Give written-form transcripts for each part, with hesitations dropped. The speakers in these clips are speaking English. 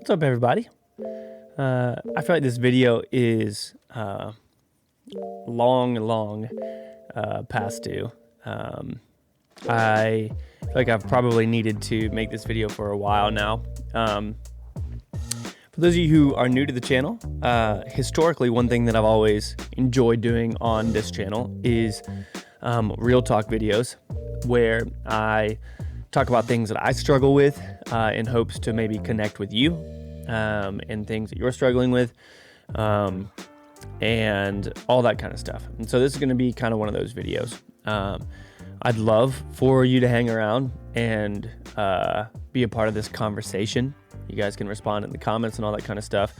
What's up, everybody? I feel like this video is long past due. I feel like I've probably needed to make this video for a while now. For those of you who are new to the channel, historically, one thing that I've always enjoyed doing on this channel is real talk videos where I talk about things that I struggle with in hopes to maybe connect with you and things that you're struggling with and all that kind of stuff. And so this is going to be kind of one of those videos. I'd love for you to hang around and be a part of this conversation. You guys can respond in the comments and all that kind of stuff.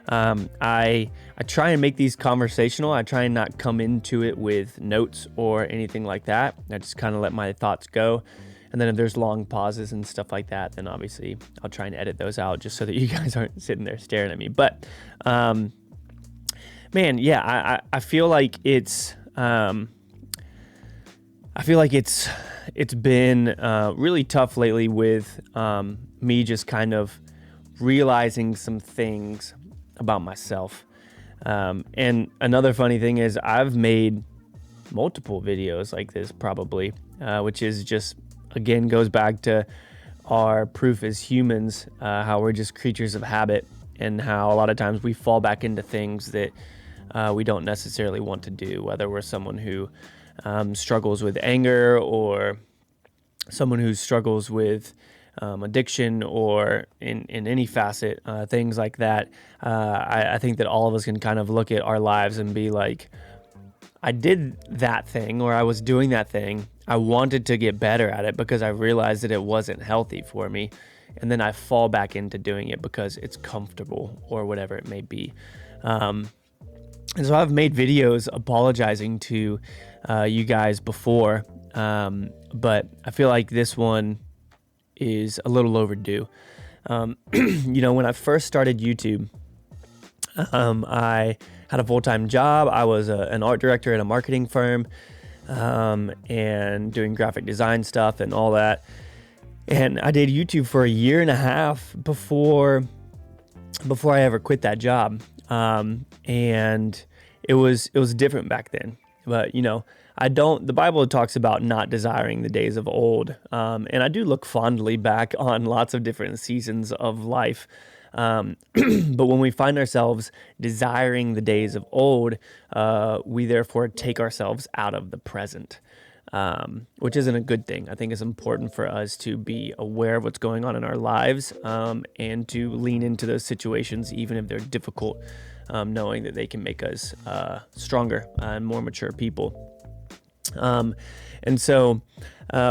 I try and make these conversational. I try and not come into it with notes or anything like that. I just kind of let my thoughts go. And then if there's long pauses and stuff like that, then obviously I'll try and edit those out just so that you guys aren't sitting there staring at me. But, man, yeah, I feel like it's been really tough lately with me just kind of realizing some things about myself. And another funny thing is I've made multiple videos like this probably, which is just, again, goes back to our proof as humans, how we're just creatures of habit and how a lot of times we fall back into things that we don't necessarily want to do, whether we're someone who struggles with anger or someone who struggles with addiction or in any facet, things like that. I think that all of us can kind of look at our lives and be like, I did that thing, or I was doing that thing. I wanted to get better at it because I realized that it wasn't healthy for me. And then I fall back into doing it because it's comfortable or whatever it may be. And so I've made videos apologizing to you guys before, but I feel like this one is a little overdue. When I first started YouTube, I had a full-time job. I was an art director at a marketing firm and doing graphic design stuff and all that. And I did YouTube for a year and a half before I ever quit that job. And it was different back then. But, the Bible talks about not desiring the days of old. And I do look fondly back on lots of different seasons of life. But when we find ourselves desiring the days of old, we therefore take ourselves out of the present, which isn't a good thing. I think it's important for us to be aware of what's going on in our lives and to lean into those situations, even if they're difficult, knowing that they can make us stronger and more mature people. And so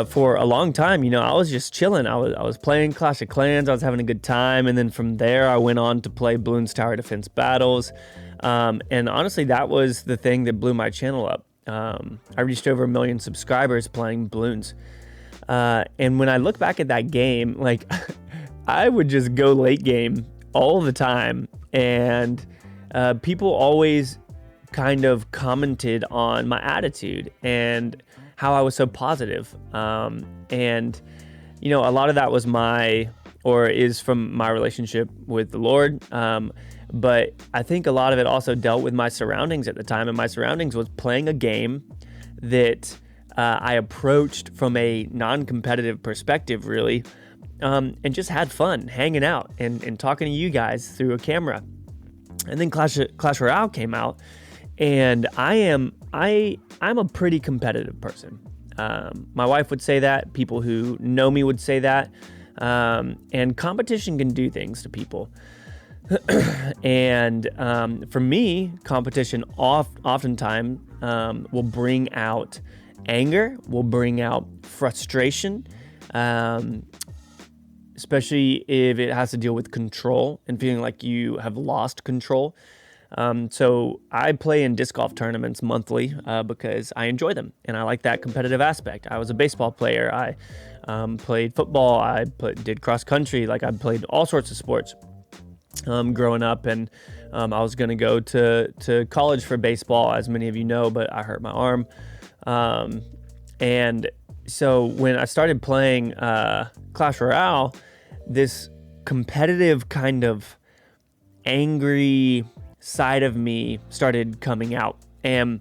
for a long time, I was just chilling. I was playing Clash of Clans. I was having a good time. And then from there, I went on to play Bloons Tower Defense Battles. And honestly, that was the thing that blew my channel up. I reached over 1 million subscribers playing Bloons. And when I look back at that game, like I would just go late game all the time. And people always kind of commented on my attitude and how I was so positive. And a lot of that was is from my relationship with the Lord. But I think a lot of it also dealt with my surroundings at the time. And my surroundings was playing a game that I approached from a non-competitive perspective, really, and just had fun hanging out and talking to you guys through a camera. And then Clash Royale came out. And I'm a pretty competitive person. My wife would say that. People who know me would say that. And competition can do things to people. And for me, competition oftentimes will bring out anger, will bring out frustration, especially if it has to deal with control and feeling like you have lost control. So I play in disc golf tournaments monthly because I enjoy them and I like that competitive aspect. I was a baseball player. I played football. I did cross country. Like I played all sorts of sports growing up, and I was going to go to college for baseball, as many of you know, but I hurt my arm. And so when I started playing Clash Royale, this competitive kind of angry side of me started coming out. And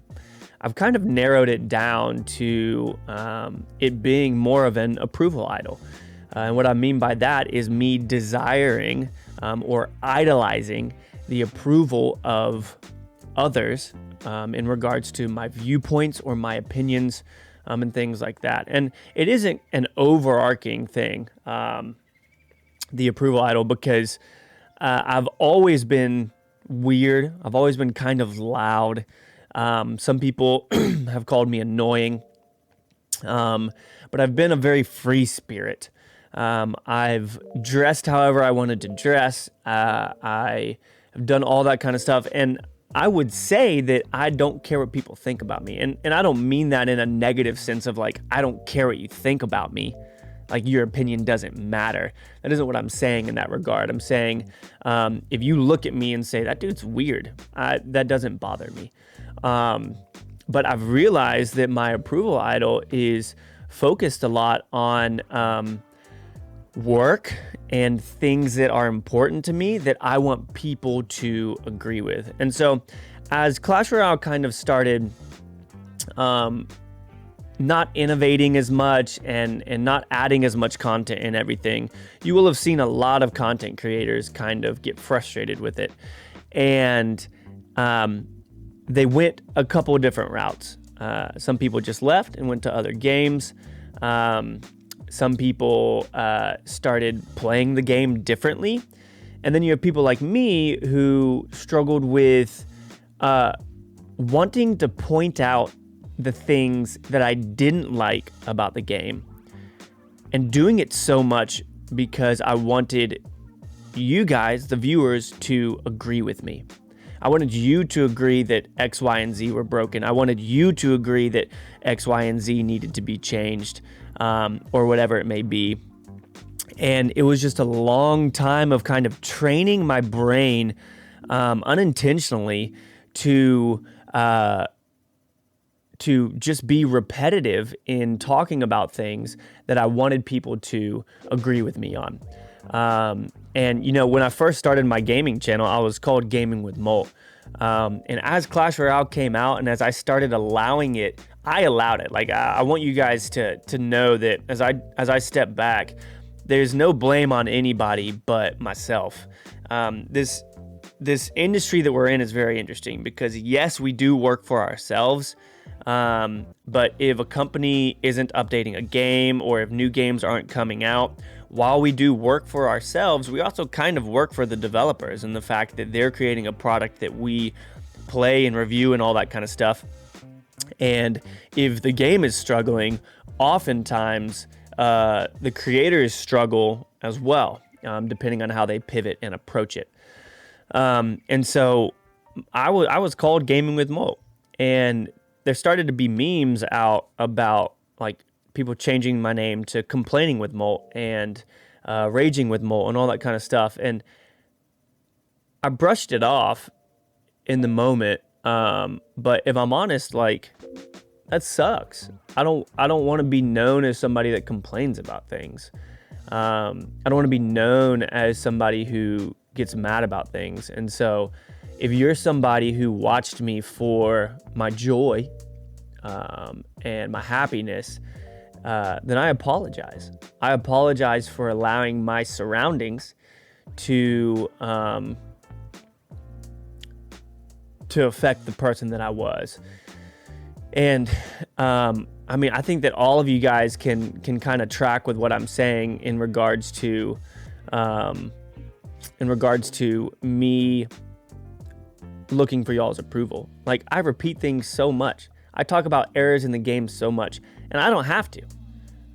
I've kind of narrowed it down to it being more of an approval idol. And what I mean by that is me desiring or idolizing the approval of others in regards to my viewpoints or my opinions and things like that. And it isn't an overarching thing, the approval idol, because I've always been weird. I've always been kind of loud. Some people have called me annoying, but I've been a very free spirit. I've dressed however I wanted to dress. I have done all that kind of stuff. And I would say that I don't care what people think about me. And I don't mean that in a negative sense of like, I don't care what you think about me. Like your opinion doesn't matter. That isn't what I'm saying in that regard. I'm saying if you look at me and say, that dude's weird, that doesn't bother me. But I've realized that my approval idol is focused a lot on work and things that are important to me that I want people to agree with. And so as Clash Royale kind of started not innovating as much and not adding as much content and everything, you will have seen a lot of content creators kind of get frustrated with it. And they went a couple of different routes. Some people just left and went to other games. Some people started playing the game differently. And then you have people like me who struggled with wanting to point out the things that I didn't like about the game and doing it so much because I wanted you guys, the viewers, to agree with me. I wanted you to agree that X, Y, and Z were broken. I wanted you to agree that X, Y, and Z needed to be changed, or whatever it may be. And it was just a long time of kind of training my brain unintentionally to just be repetitive in talking about things that I wanted people to agree with me on. And, you know, when I first started my gaming channel, I was called Gaming with Molt. And as Clash Royale came out and as I started allowing it, I allowed it. Like, I want you guys to know that as I step back, there's no blame on anybody but myself. This industry that we're in is very interesting because, yes, we do work for ourselves. But if a company isn't updating a game or if new games aren't coming out, while we do work for ourselves, we also kind of work for the developers and the fact that they're creating a product that we play and review and all that kind of stuff. And if the game is struggling, oftentimes the creators struggle as well, depending on how they pivot and approach it. And so I was called Gaming with Molt, and there started to be memes out about like people changing my name to Complaining with Molt and Raging with Molt and all that kind of stuff. And I brushed it off in the moment. But if I'm honest, like, that sucks. I don't want to be known as somebody that complains about things. I don't want to be known as somebody who gets mad about things. And so if you're somebody who watched me for my joy and my happiness, then I apologize. I apologize for allowing my surroundings to affect the person that I was. And I mean, I think that all of you guys can kind of track with what I'm saying in regards to me looking for y'all's approval. Like, I repeat things so much. I talk about errors in the game so much, and I don't have to,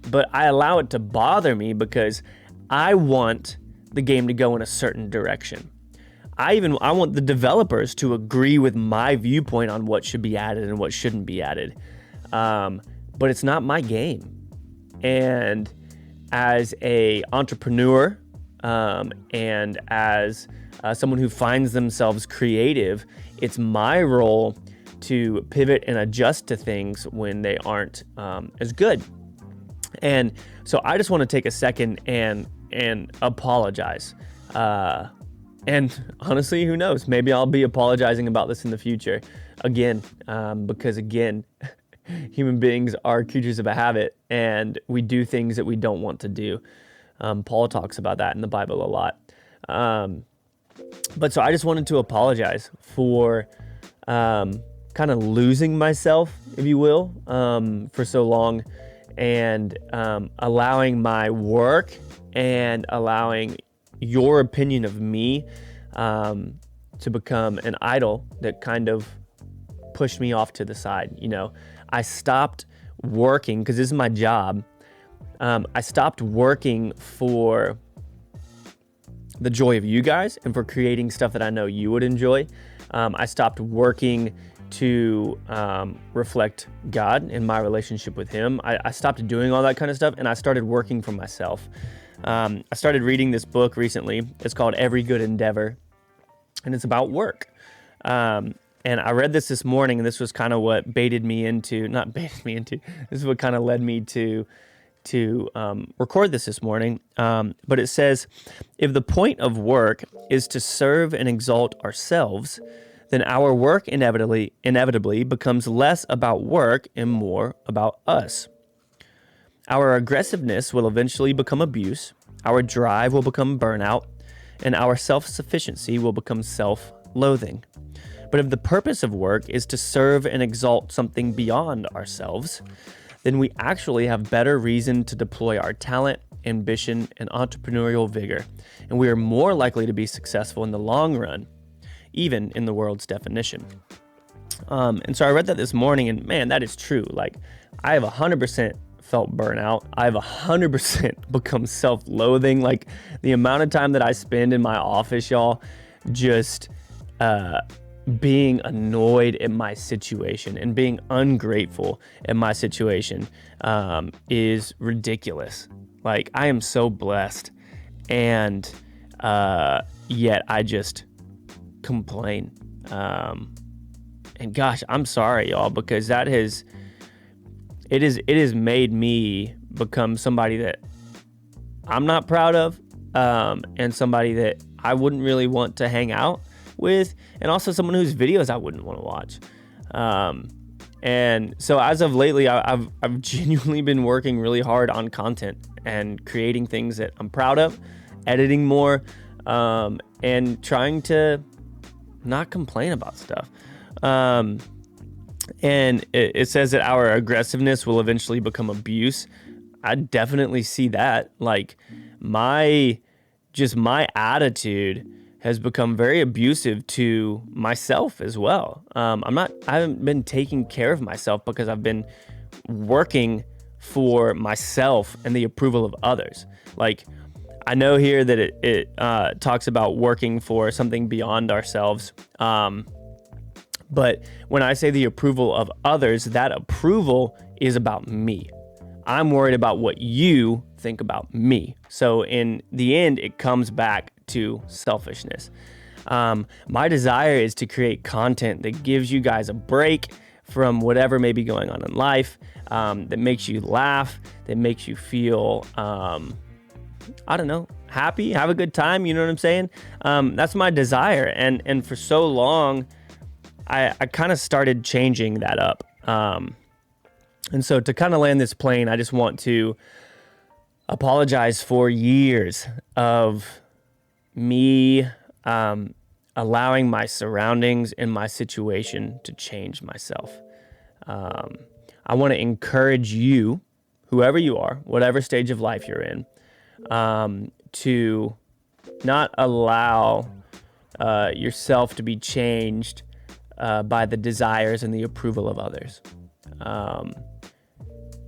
but I allow it to bother me because I want the game to go in a certain direction. I want the developers to agree with my viewpoint on what should be added and what shouldn't be added. But it's not my game. And as a entrepreneur, and as someone who finds themselves creative, it's my role to pivot and adjust to things when they aren't as good. And so I just want to take a second and and apologize. And honestly, who knows? Maybe I'll be apologizing about this in the future again, because again, human beings are creatures of a habit, and we do things that we don't want to do. Paul talks about that in the Bible a lot. But so I just wanted to apologize for kind of losing myself, if you will, for so long, and allowing my work and allowing your opinion of me to become an idol that kind of pushed me off to the side. You know, I stopped working because this is my job. I stopped working for the joy of you guys and for creating stuff that I know you would enjoy. I stopped working to reflect God in my relationship with Him. I stopped doing all that kind of stuff, and I started working for myself. I started reading this book recently. It's called Every Good Endeavor, and it's about work. And I read this morning, and this was kind of what this is what kind of led me to record this morning. But it says, if the point of work is to serve and exalt ourselves, then our work inevitably becomes less about work and more about us. Our aggressiveness will eventually become abuse, our drive will become burnout, and our self-sufficiency will become self-loathing. But if the purpose of work is to serve and exalt something beyond ourselves, then we actually have better reason to deploy our talent, ambition, and entrepreneurial vigor, and we are more likely to be successful in the long run, even in the world's definition. And so I read that this morning, and man, that is true. Like, I have 100% felt burnout. I've 100% become self-loathing. Like, the amount of time that I spend in my office, y'all, just being annoyed at my situation and being ungrateful at my situation is ridiculous. Like, I am so blessed, and yet I just complain. And gosh, I'm sorry, y'all, because it has made me become somebody that I'm not proud of, and somebody that I wouldn't really want to hang out with, and also someone whose videos I wouldn't want to watch. And so as of lately, I've genuinely been working really hard on content and creating things that I'm proud of, editing more, and trying to not complain about stuff. And it says that our aggressiveness will eventually become abuse. I definitely see that. Like, my attitude has become very abusive to myself as well. I haven't been taking care of myself because I've been working for myself and the approval of others. Like, I know here that it talks about working for something beyond ourselves. But when I say the approval of others, that approval is about me. I'm worried about what you think about me. So in the end, it comes back to selfishness. My desire is to create content that gives you guys a break from whatever may be going on in life, that makes you laugh, that makes you feel, happy, have a good time. You know what I'm saying? That's my desire. And for so long, I kind of started changing that up. And so to kind of land this plane, I just want to apologize for years of me allowing my surroundings and my situation to change myself. I want to encourage you, whoever you are, whatever stage of life you're in, to not allow yourself to be changed by the desires and the approval of others.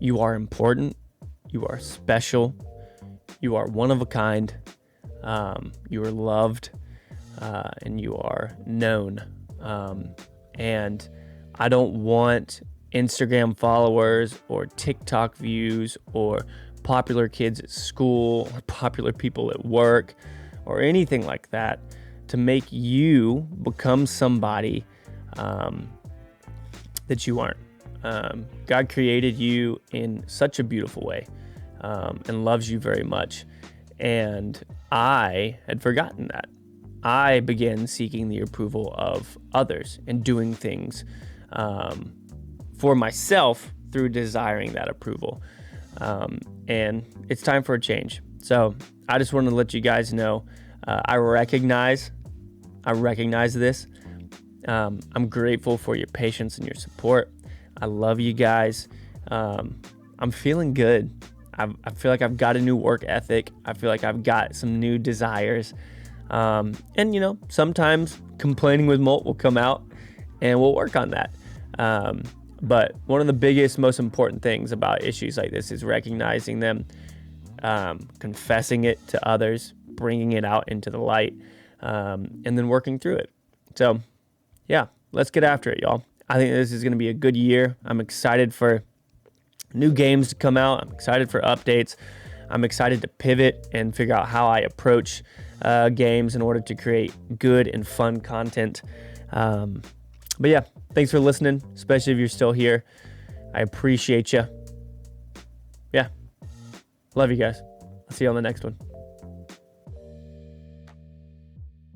You are important. You are special. You are one of a kind. You are loved, and you are known. And I don't want Instagram followers or TikTok views or popular kids at school or popular people at work or anything like that to make you become somebody that you aren't. God created you in such a beautiful way, and loves you very much. And I had forgotten that. I began seeking the approval of others and doing things for myself through desiring that approval. And it's time for a change. So I just want to let you guys know, I recognize this. I'm grateful for your patience and your support. I love you guys. I'm feeling good. I feel like I've got a new work ethic. I feel like I've got some new desires. And sometimes complaining with Molt will come out and we'll work on that. But one of the biggest, most important things about issues like this is recognizing them, confessing it to others, bringing it out into the light, and then working through it. So yeah, let's get after it, y'all. I think this is going to be a good year. I'm excited for new games to come out. I'm excited for updates. I'm excited to pivot and figure out how I approach games in order to create good and fun content. But yeah, thanks for listening, especially if you're still here. I appreciate you. Yeah, love you guys. I'll see you on the next one.